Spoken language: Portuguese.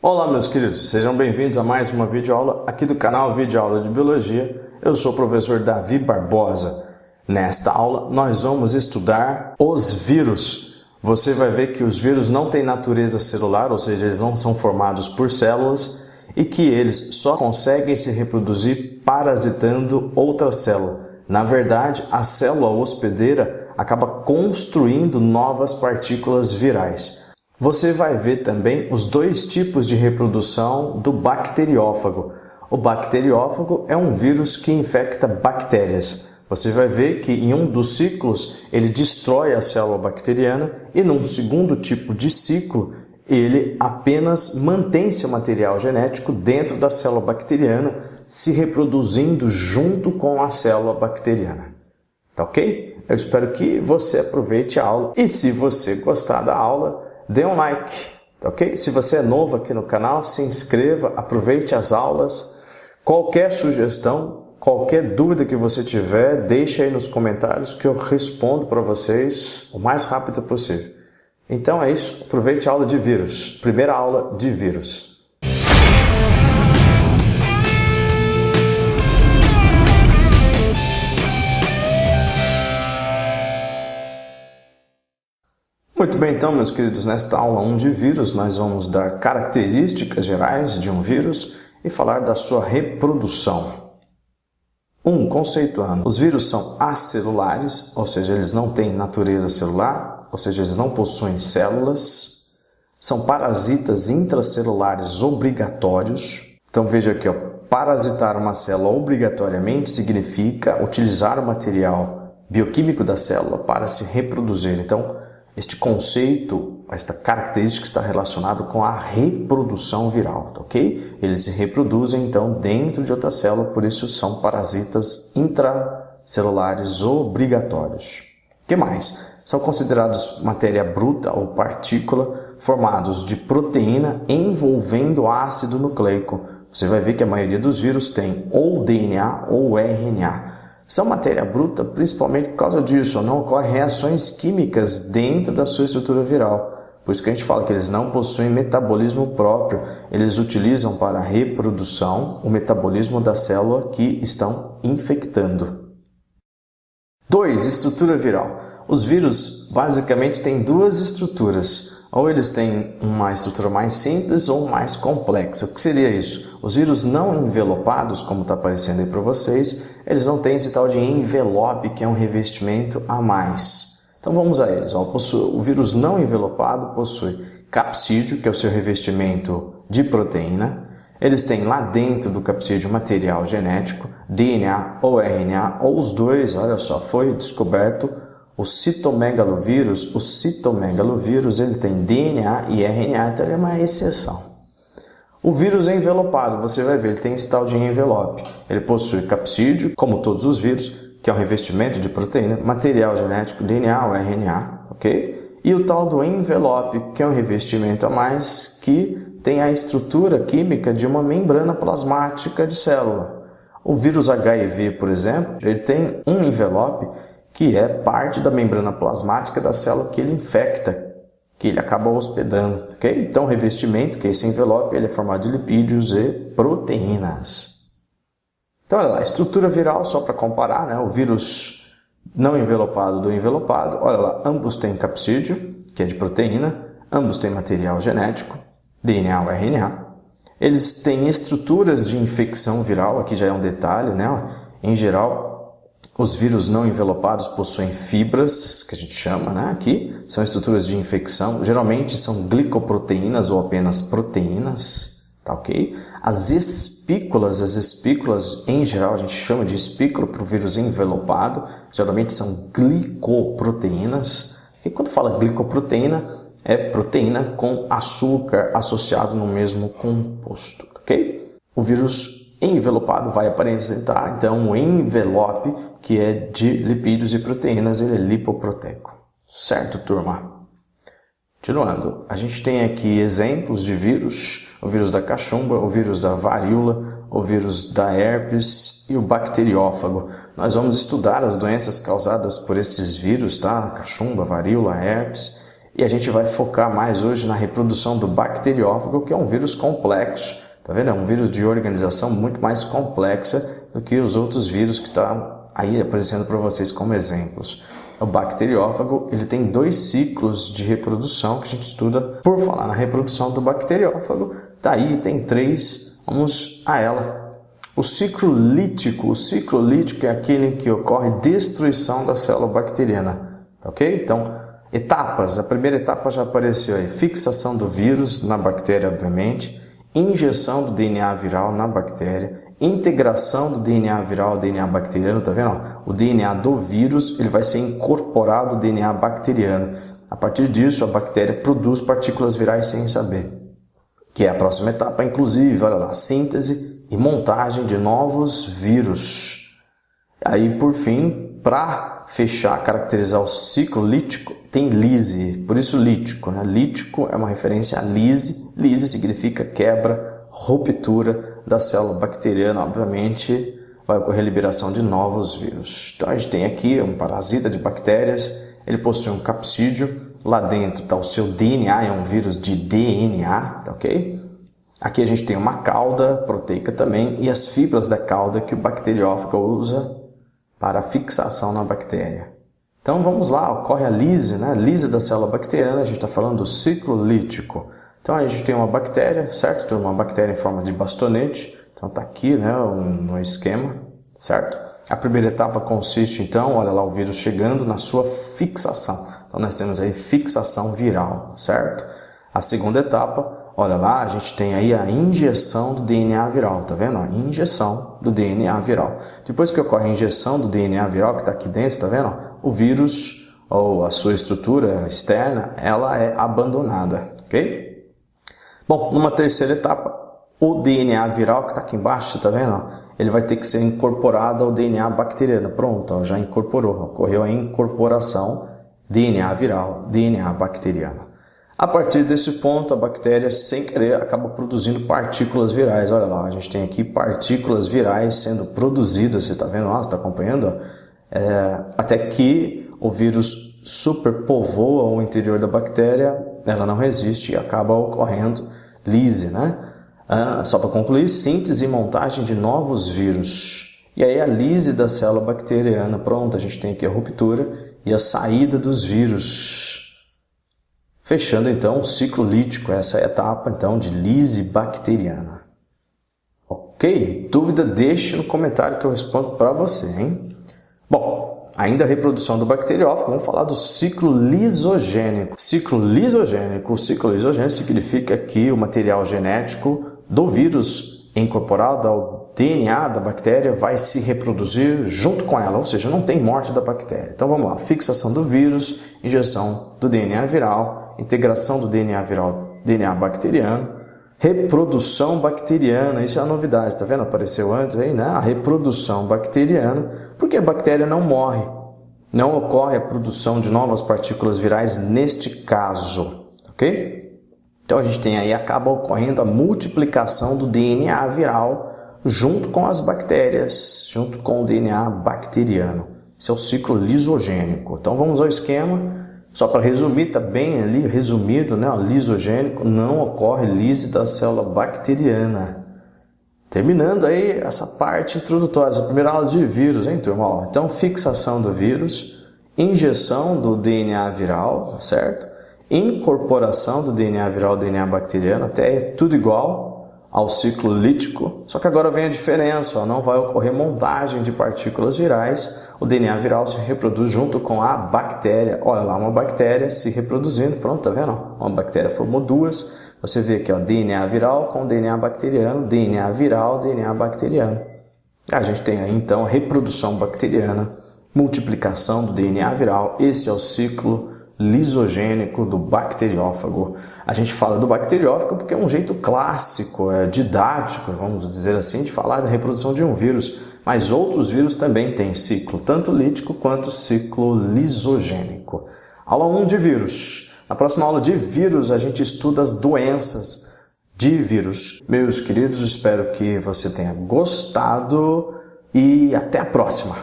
Olá meus queridos, sejam bem-vindos a mais uma videoaula aqui do canal Videoaula de Biologia. Eu sou o professor Davi Barbosa. Nesta aula nós vamos estudar os vírus. Você vai ver que os vírus não têm natureza celular, ou seja, eles não são formados por células e que eles só conseguem se reproduzir parasitando outra célula. Na verdade, a célula hospedeira acaba construindo novas partículas virais. Você vai ver também os dois tipos de reprodução do bacteriófago. O bacteriófago é um vírus que infecta bactérias. Você vai ver que em um dos ciclos ele destrói a célula bacteriana e num segundo tipo de ciclo ele apenas mantém seu material genético dentro da célula bacteriana, se reproduzindo junto com a célula bacteriana. Tá ok? Eu espero que você aproveite a aula e se você gostar da aula, dê um like, tá ok? Se você é novo aqui no canal, se inscreva, aproveite as aulas. Qualquer sugestão, qualquer dúvida que você tiver, deixe aí nos comentários que eu respondo para vocês o mais rápido possível. Então é isso, aproveite a aula de vírus, primeira aula de vírus. Muito bem, então, meus queridos, nesta aula 1 de vírus, nós vamos dar características gerais de um vírus e falar da sua reprodução. Conceituando. Os vírus são acelulares, ou seja, eles não têm natureza celular, ou seja, eles não possuem células. São parasitas intracelulares obrigatórios. Então, veja aqui, ó, parasitar uma célula obrigatoriamente significa utilizar o material bioquímico da célula para se reproduzir. Então, este conceito, esta característica está relacionada com a reprodução viral, tá ok? Eles se reproduzem, então, dentro de outra célula, por isso são parasitas intracelulares obrigatórios. O que mais? São considerados matéria bruta ou partícula, formados de proteína envolvendo ácido nucleico. Você vai ver que a maioria dos vírus tem ou DNA ou RNA. São matéria bruta principalmente por causa disso, não ocorrem reações químicas dentro da sua estrutura viral. Por isso que a gente fala que eles não possuem metabolismo próprio, eles utilizam para a reprodução o metabolismo da célula que estão infectando. 2. Estrutura viral. Os vírus basicamente têm duas estruturas. Ou eles têm uma estrutura mais simples ou mais complexa. O que seria isso? Os vírus não envelopados, como está aparecendo aí para vocês, eles não têm esse tal de envelope, que é um revestimento a mais. Então vamos a eles. O vírus não envelopado possui capsídeo, que é o seu revestimento de proteína. Eles têm lá dentro do capsídeo material genético, DNA ou RNA, ou os dois, olha só, foi descoberto o citomegalovírus. O citomegalovírus ele tem DNA e RNA, então ele é uma exceção. O vírus envelopado, você vai ver, ele tem esse tal de envelope. Ele possui capsídeo, como todos os vírus, que é um revestimento de proteína, material genético, DNA ou RNA, ok? E o tal do envelope, que é um revestimento a mais, que tem a estrutura química de uma membrana plasmática de célula. O vírus HIV, por exemplo, ele tem um envelope que é parte da membrana plasmática da célula que ele infecta, que ele acaba hospedando, ok? Então, o revestimento, que é esse envelope, ele é formado de lipídios e proteínas. Então, olha lá, estrutura viral, só para comparar, né? O vírus não envelopado do envelopado, olha lá, ambos têm capsídeo, que é de proteína, ambos têm material genético, DNA ou RNA. Eles têm estruturas de infecção viral, aqui já é um detalhe, né? Em geral, os vírus não envelopados possuem fibras, que a gente chama, né? Aqui são estruturas de infecção, geralmente são glicoproteínas ou apenas proteínas, tá ok? As espículas em geral a gente chama de espícula para o vírus envelopado, geralmente são glicoproteínas. E quando fala glicoproteína, é proteína com açúcar associado no mesmo composto, ok? O vírus envelopado vai apresentar, então, um envelope que é de lipídios e proteínas, ele é lipoproteico. Certo, turma? Continuando, a gente tem aqui exemplos de vírus, o vírus da cachumba, o vírus da varíola, o vírus da herpes e o bacteriófago. Nós vamos estudar as doenças causadas por esses vírus, tá? Cachumba, varíola, herpes E a gente vai focar mais hoje na reprodução do bacteriófago, que é um vírus complexo. Tá vendo? É um vírus de organização muito mais complexa do que os outros vírus que estão aí aparecendo para vocês como exemplos. O bacteriófago, ele tem 2 ciclos de reprodução que a gente estuda. Por falar na reprodução do bacteriófago, tá aí, tem 3, vamos a ela. O ciclo lítico é aquele em que ocorre destruição da célula bacteriana, ok? Então, etapas, a primeira etapa já apareceu aí, fixação do vírus na bactéria, obviamente, injeção do DNA viral na bactéria, integração do DNA viral ao DNA bacteriano, tá vendo? O DNA do vírus, ele vai ser incorporado ao DNA bacteriano. A partir disso, a bactéria produz partículas virais sem saber. Que é a próxima etapa, inclusive, olha lá, síntese e montagem de novos vírus. Aí, por fim, para fechar, caracterizar o ciclo lítico, tem lise, por isso lítico, né? Lítico é uma referência a lise. Lise significa quebra, ruptura da célula bacteriana, obviamente vai ocorrer a liberação de novos vírus. Então a gente tem aqui um parasita de bactérias, ele possui um capsídeo, lá dentro está o seu DNA, é um vírus de DNA, tá ok? Aqui a gente tem uma cauda proteica também e as fibras da cauda que o bacteriófago usa para fixação na bactéria. Então vamos lá, ocorre a lise, né? Lise da célula bacteriana, a gente está falando do ciclo lítico. Então a gente tem uma bactéria, certo? Tem uma bactéria em forma de bastonete, então está aqui, né, no esquema, certo? A primeira etapa consiste então, olha lá o vírus chegando na sua fixação. Então nós temos aí fixação viral, certo? A segunda etapa, olha lá, a gente tem aí a injeção do DNA viral, tá vendo? A injeção do DNA viral. Depois que ocorre a injeção do DNA viral, que está aqui dentro, tá vendo? O vírus, ou a sua estrutura externa, ela é abandonada, ok? Bom, numa terceira etapa, o DNA viral que está aqui embaixo, você está vendo? Ele vai ter que ser incorporado ao DNA bacteriano. Pronto, ó, já incorporou, ocorreu a incorporação DNA viral, DNA bacteriano. A partir desse ponto, a bactéria, sem querer, acaba produzindo partículas virais. Olha lá, a gente tem aqui partículas virais sendo produzidas, você está vendo lá, você está acompanhando? Até que o vírus superpovoa o interior da bactéria, ela não resiste e acaba ocorrendo lise, né? Só para concluir, síntese e montagem de novos vírus. E aí a lise da célula bacteriana, pronto, a gente tem aqui a ruptura e a saída dos vírus. Fechando então o ciclo lítico, essa é a etapa então de lise bacteriana. Ok? Dúvida deixe no comentário que eu respondo para você, hein? Bom, ainda a reprodução do bacteriófago, vamos falar do ciclo lisogênico. O ciclo lisogênico significa que o material genético do vírus incorporado ao DNA da bactéria vai se reproduzir junto com ela, ou seja, não tem morte da bactéria. Então vamos lá, fixação do vírus, injeção do DNA viral, integração do DNA viral, DNA bacteriano, reprodução bacteriana, isso é a novidade, tá vendo? Apareceu antes aí, né? A reprodução bacteriana, porque a bactéria não morre, não ocorre a produção de novas partículas virais neste caso, ok? Então a gente tem aí, acaba ocorrendo a multiplicação do DNA viral junto com as bactérias, junto com o DNA bacteriano. Esse é o ciclo lisogênico. Então vamos ao esquema. Só para resumir, está bem ali resumido, né? O lisogênico, não ocorre lise da célula bacteriana. Terminando aí essa parte introdutória, essa primeira aula de vírus, hein, turma? Então, fixação do vírus, injeção do DNA viral, certo? Incorporação do DNA viral ao DNA bacteriano, até tudo igual ao ciclo lítico, só que agora vem a diferença, ó, não vai ocorrer montagem de partículas virais, o DNA viral se reproduz junto com a bactéria. Olha lá, uma bactéria se reproduzindo, pronto, tá vendo? Uma bactéria formou 2, você vê aqui, ó, DNA viral com DNA bacteriano, DNA viral, DNA bacteriano. A gente tem aí então a reprodução bacteriana, multiplicação do DNA viral, esse é o ciclo lisogênico do bacteriófago. A gente fala do bacteriófago porque é um jeito clássico, didático, vamos dizer assim, de falar da reprodução de um vírus, mas outros vírus também têm ciclo, tanto lítico quanto ciclo lisogênico. Aula 1 de vírus. Na próxima aula de vírus a gente estuda as doenças de vírus. Meus queridos, espero que você tenha gostado e até a próxima.